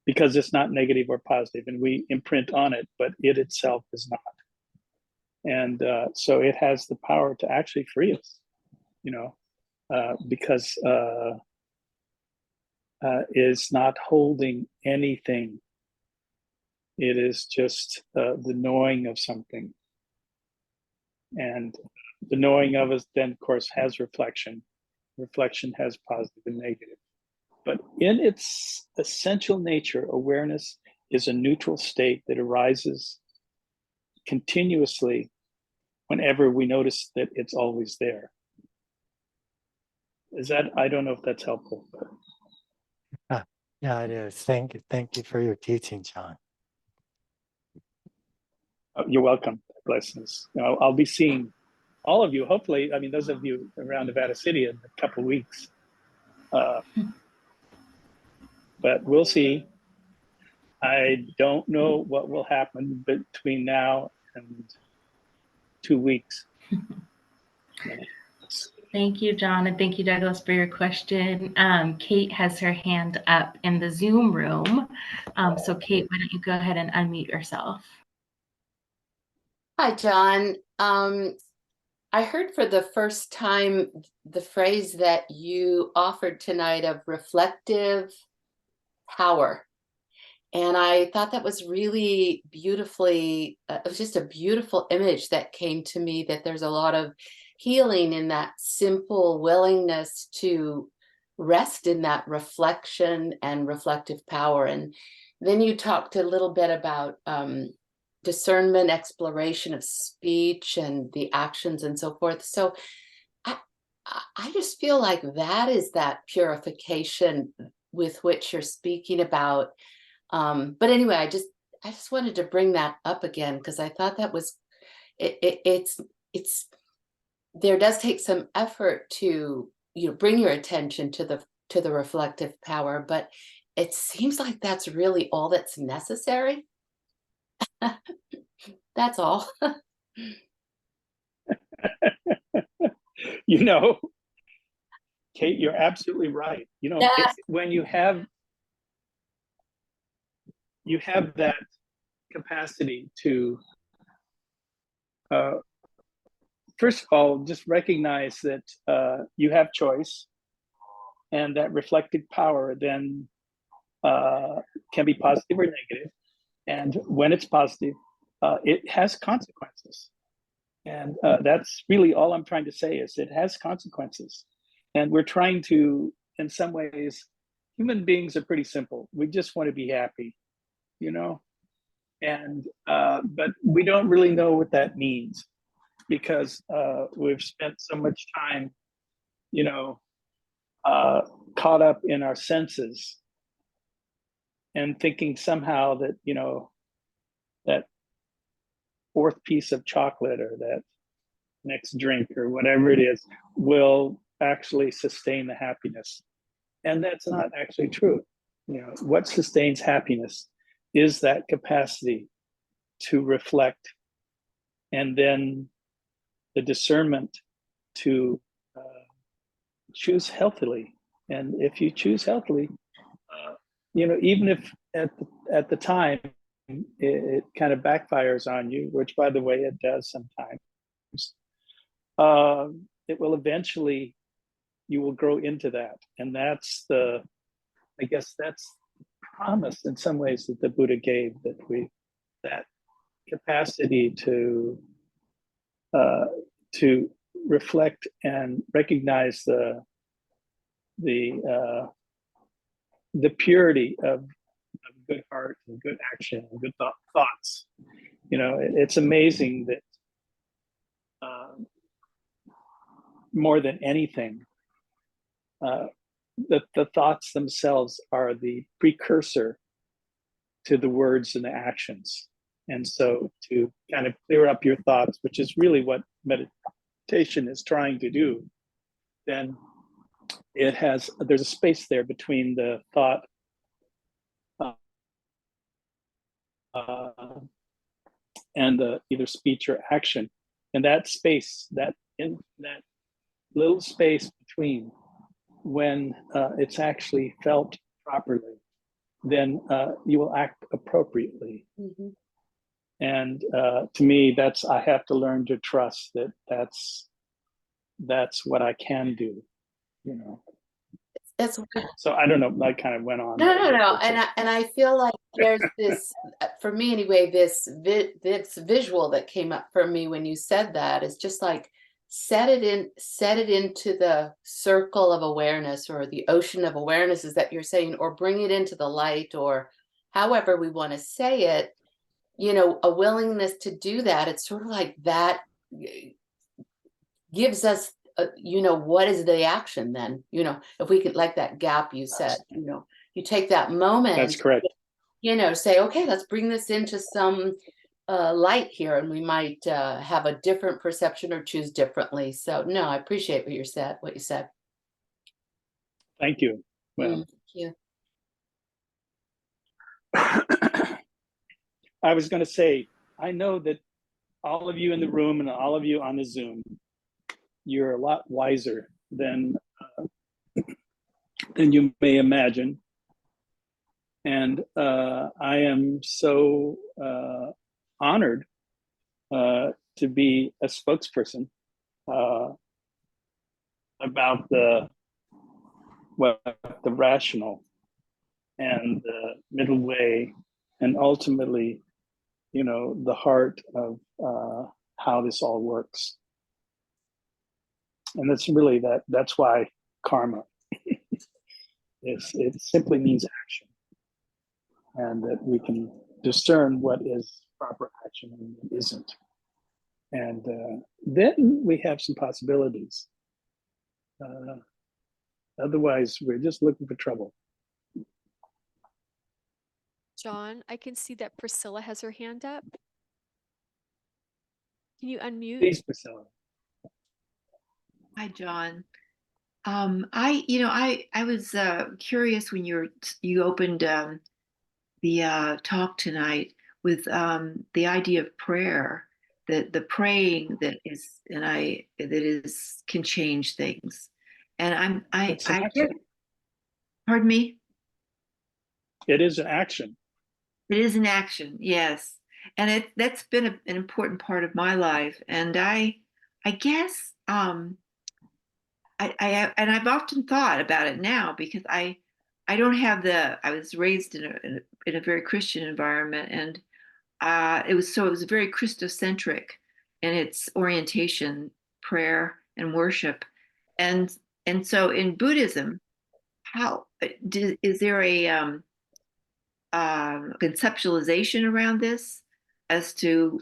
because it's not negative or positive, and we imprint on it, but it itself is not. And so it has the power to actually free us, because it's not holding anything. It is just the knowing of something. And the knowing of us then, of course, has reflection. Reflection has positive and negative. But in its essential nature, awareness is a neutral state that arises continuously whenever we notice that it's always there. I don't know if that's helpful. Yeah, it is. Thank you for your teaching, John. You're welcome. Blessings. I'll be seeing all of you, hopefully. I mean, those of you around Nevada City in a couple of weeks. But we'll see. I don't know what will happen between now and 2 weeks. Thank you, John, and thank you, Douglas, for your question. Kate has her hand up in the Zoom room. So Kate, why don't you go ahead and unmute yourself? Hi, John. I heard for the first time the phrase that you offered tonight of reflective power. And I thought that was really beautifully, it was just a beautiful image that came to me, that there's a lot of healing in that simple willingness to rest in that reflection and reflective power. And then you talked a little bit about discernment, exploration of speech and the actions and so forth. So I just feel like that is that purification with which you're speaking about. But anyway, I just wanted to bring that up again, because I thought that was it's there does take some effort to, you know, bring your attention to the reflective power, but it seems like that's really all that's necessary. That's all. You know, Kate, you're absolutely right. You know, Yes. when you have that capacity to first of all just recognize that you have choice, and that reflective power then can be positive or negative, and when it's positive, it has consequences. And that's really all I'm trying to say, is it has consequences. And we're trying to, in some ways, human beings are pretty simple. We just want to be happy, you know? And, but we don't really know what that means, because we've spent so much time, you know, caught up in our senses and thinking somehow that, you know, that fourth piece of chocolate or that next drink or whatever it is will actually sustain the happiness. And that's not actually true. You know, what sustains happiness is that capacity to reflect, and then the discernment to choose healthily. And if you choose healthily, you know, even if at the time it kind of backfires on you, which by the way it does sometimes, it will eventually, you will grow into that. And that's the, I guess that's the promise in some ways that the Buddha gave, that capacity to reflect and recognize the purity of good heart and good action and good thoughts. You know, it's amazing that more than anything, the thoughts themselves are the precursor to the words and the actions. And so to kind of clear up your thoughts, which is really what meditation is trying to do, then there's a space there between the thought and the either speech or action. And that space, that little space between, when it's actually felt properly, then you will act appropriately. Mm-hmm. And to me, I have to learn to trust that that's what I can do, you know. So I don't know, I kind of went on. No. And I feel like there's this, for me anyway, this visual that came up for me when you said that is just like, set it into the circle of awareness, or the ocean of awarenesses that you're saying, or bring it into the light, or however we want to say it, you know, a willingness to do that. It's sort of like that gives us, you know, what is the action then? You know, if we could, like that gap you said, you know, you take that moment. That's correct. You know, say, okay, let's bring this into some light here, and we might have a different perception or choose differently. So no, I appreciate what you said. Thank you. Well, thank you. I was going to say, I know that all of you in the room and all of you on the Zoom, you're a lot wiser than you may imagine. And I am so honored to be a spokesperson about the rational and the middle way, and ultimately, you know, the heart of how this all works. And it's really that's why karma it simply means action, and that we can discern what is proper action and what isn't. And then we have some possibilities. Otherwise, we're just looking for trouble. John, I can see that Priscilla has her hand up. Can you unmute? Please, Priscilla. Hi, John. I was curious when you opened the talk tonight with the idea of prayer, that the praying that can change things. And It's an action. Pardon me? It is an action. It is an action, yes. And that's been an important part of my life. And I guess I've often thought about it now because I don't have I was raised in a very Christian environment, and it was very Christocentric in its orientation, prayer and worship. And so in Buddhism, is there a conceptualization around this as to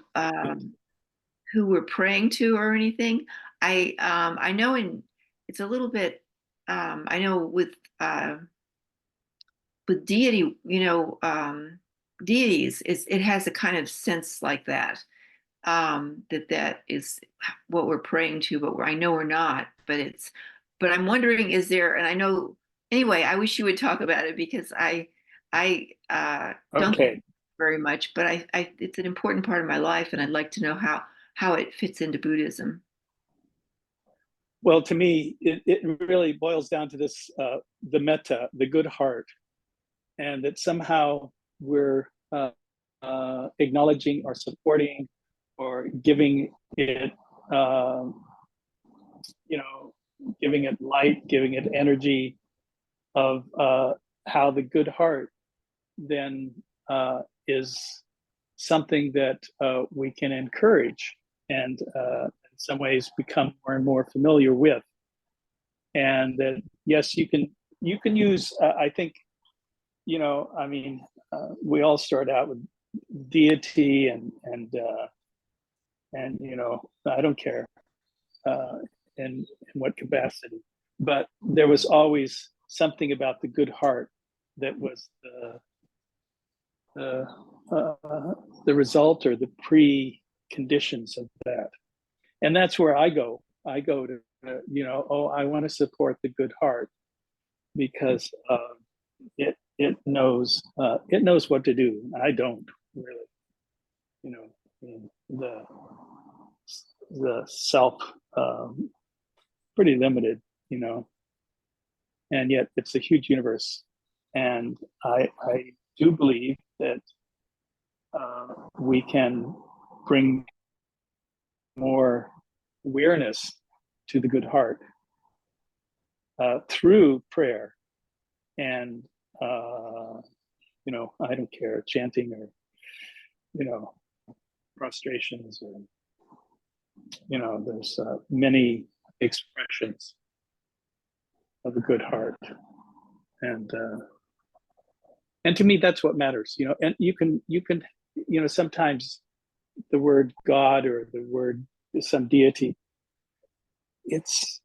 who we're praying to or anything? I know it's a little bit I know with deity, deities, it has a kind of sense like that, that is what we're praying to, but I know we're not. But I'm wondering, is there? And I know anyway. I wish you would talk about it because I don't Okay. think very much, but it's an important part of my life, and I'd like to know how it fits into Buddhism. Well, to me, it really boils down to this, the metta, the good heart, and that somehow we're acknowledging or supporting or giving it, giving it light, giving it energy of how the good heart then is something that we can encourage and in some ways become more and more familiar with. And that, yes, you can use, I think, we all start out with deity and I don't care in what capacity, but there was always something about the good heart that was the result or the preconditions of that. And that's where I go to, I want to support the good heart because it knows what to do. I don't really, the self pretty limited, and yet it's a huge universe. And I do believe that we can bring more awareness to the good heart through prayer and I don't care, chanting or prostrations or there's many expressions of the good heart, and to me that's what matters. And you can sometimes the word God or the word some deity, it's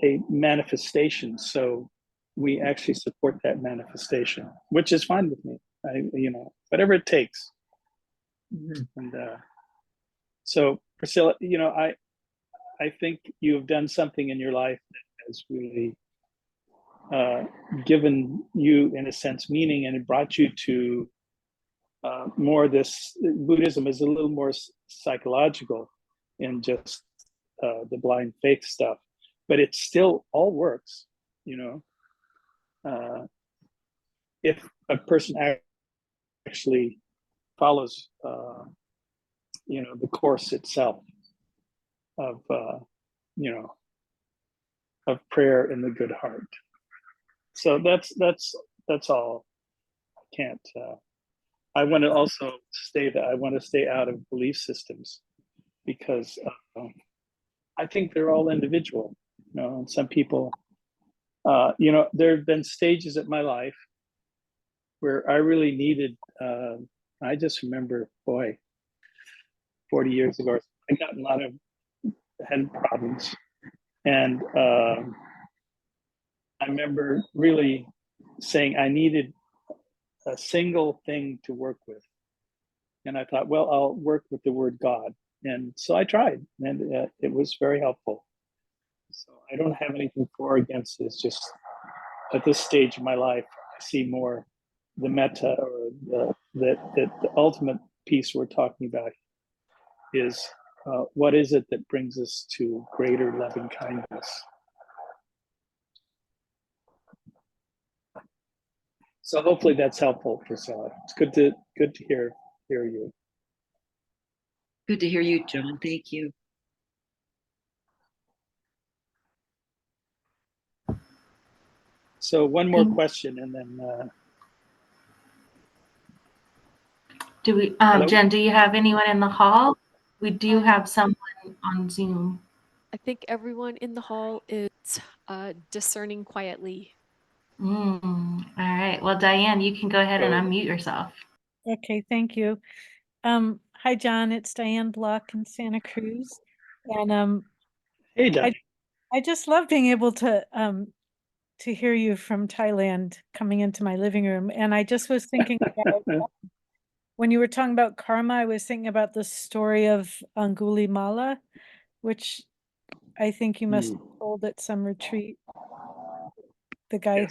a manifestation, so we actually support that manifestation, which is fine with me. Whatever it takes. Mm-hmm. And so Priscilla, I think you have done something in your life that has really given you, in a sense, meaning, and it brought you to more this. Buddhism is a little more psychological in just the blind faith stuff, but it still all works. If a person actually follows, the course itself of, of prayer in the good heart. So that's all. I can't. I want to also I want to stay out of belief systems because I think they're all individual. And some people, there have been stages of my life where I really needed. I just remember, 40 years ago, I got a lot of head problems, and I remember really saying I needed a single thing to work with. And I thought, well, I'll work with the word God. And so I tried, and it was very helpful. So I don't have anything for or against it. It's just at this stage of my life, I see more the metta, or the ultimate piece we're talking about is what is it that brings us to greater loving kindness. So hopefully that's helpful, Priscilla. It's good to hear you. Good to hear you, John. Thank you. So one more question, and then Do we, hello? Jen, do you have anyone in the hall? We do have someone on Zoom. I think everyone in the hall is discerning quietly. All right. Well, Diane, you can go ahead and So, unmute yourself. Okay, thank you. Hi, John. It's Diane Block in Santa Cruz, and hey, Doug. I just love being able to hear you from Thailand coming into my living room. And I just was thinking about when you were talking about karma, I was thinking about the story of Angulimala, which I think you must have told at some retreat. The guy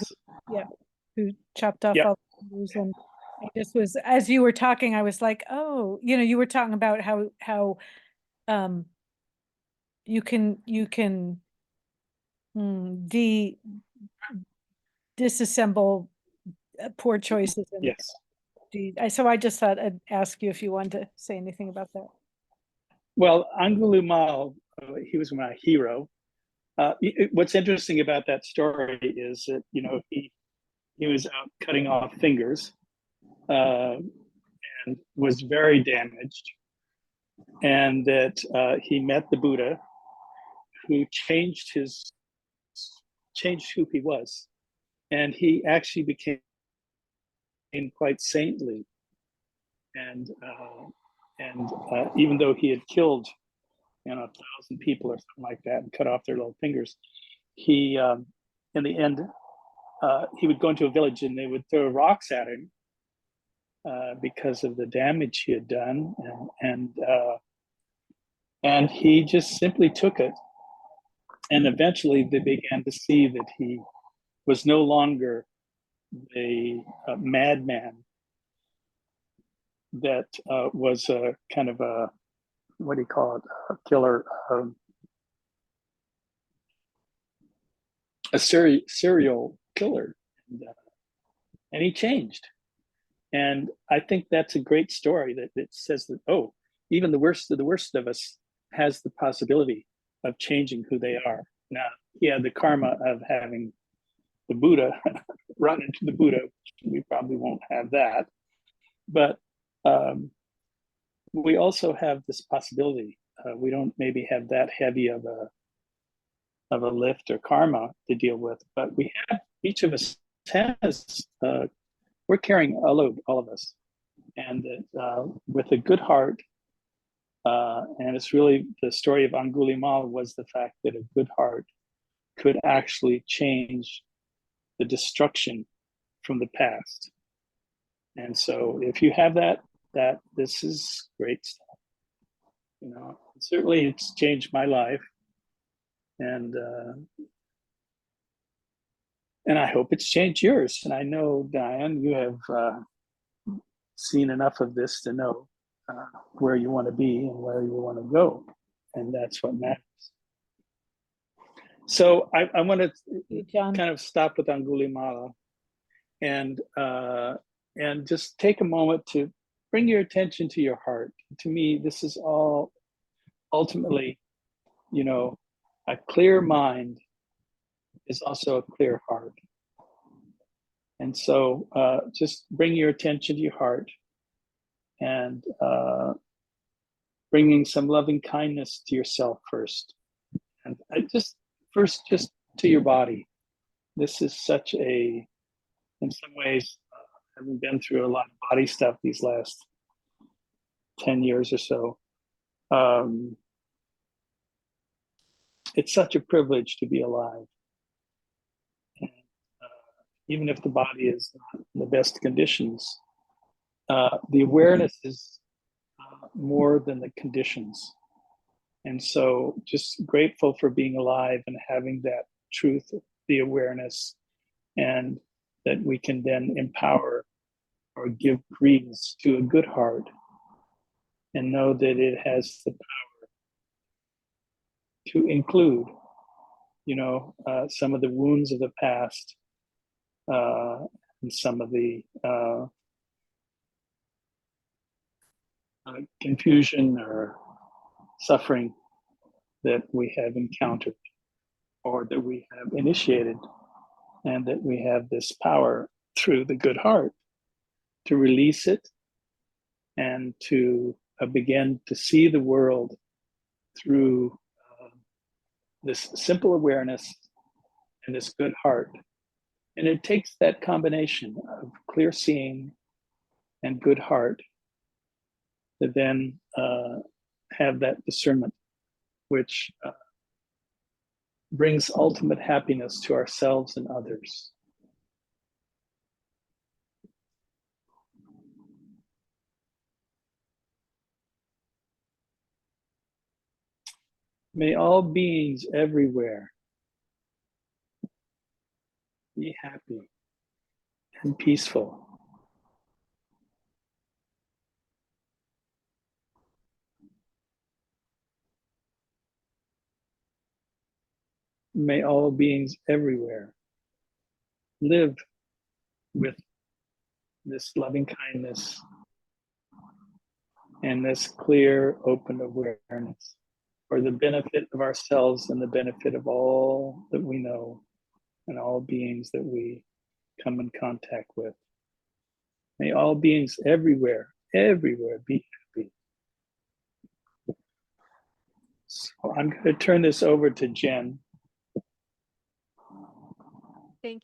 Yes. who chopped off Yep. all the fingers. And I just was, as you were talking, I was like, oh, you were talking about how you can disassemble poor choices. And Yes. so I just thought I'd ask you if you wanted to say anything about that. Well, Angulimala, he was my hero. What's interesting about that story is that he was out cutting off fingers and was very damaged, and that he met the Buddha, who changed who he was, and he actually became quite saintly. And even though he had killed 1,000 people or something like that and cut off their little fingers, he in the end he would go into a village and they would throw rocks at him because of the damage he had done, and he just simply took it. And eventually they began to see that he was no longer the madman that was a kind of a, what do you call it, a killer, a serial killer. And he changed. And I think that's a great story that says that, oh, even the worst of us has the possibility of changing who they are. Now, he had the karma of having the Buddha run into the Buddha. We probably won't have that. But we also have this possibility. We don't maybe have that heavy of a lift or karma to deal with, but we have, each of us has, we're carrying a load, all of us. And with a good heart, and it's really the story of Angulimala was the fact that a good heart could actually change the destruction from the past. And so if you have that this is great stuff. Certainly it's changed my life, and I hope it's changed yours. And I know, Diane, you have seen enough of this to know where you want to be and where you want to go, and that's what matters. So I want to kind of stop with Angulimala and just take a moment to bring your attention to your heart. To me, this is all ultimately, a clear mind is also a clear heart. And so just bring your attention to your heart and bringing some loving kindness to yourself first. And just to your body. This is such a, in some ways, having been through a lot of body stuff these last 10 years or so, it's such a privilege to be alive. And, even if the body is not in the best conditions, the awareness is more than the conditions. And so just grateful for being alive and having that truth, the awareness, and that we can then empower or give credence to a good heart and know that it has the power to include, some of the wounds of the past, and some of the confusion or suffering that we have encountered or that we have initiated, and that we have this power through the good heart to release it and to begin to see the world through this simple awareness and this good heart. And it takes that combination of clear seeing and good heart to then have that discernment, which brings ultimate happiness to ourselves and others. May all beings everywhere be happy and peaceful. May all beings everywhere live with this loving kindness and this clear, open awareness for the benefit of ourselves and the benefit of all that we know and all beings that we come in contact with. May all beings everywhere be happy. So I'm going to turn this over to Jen. Thank you.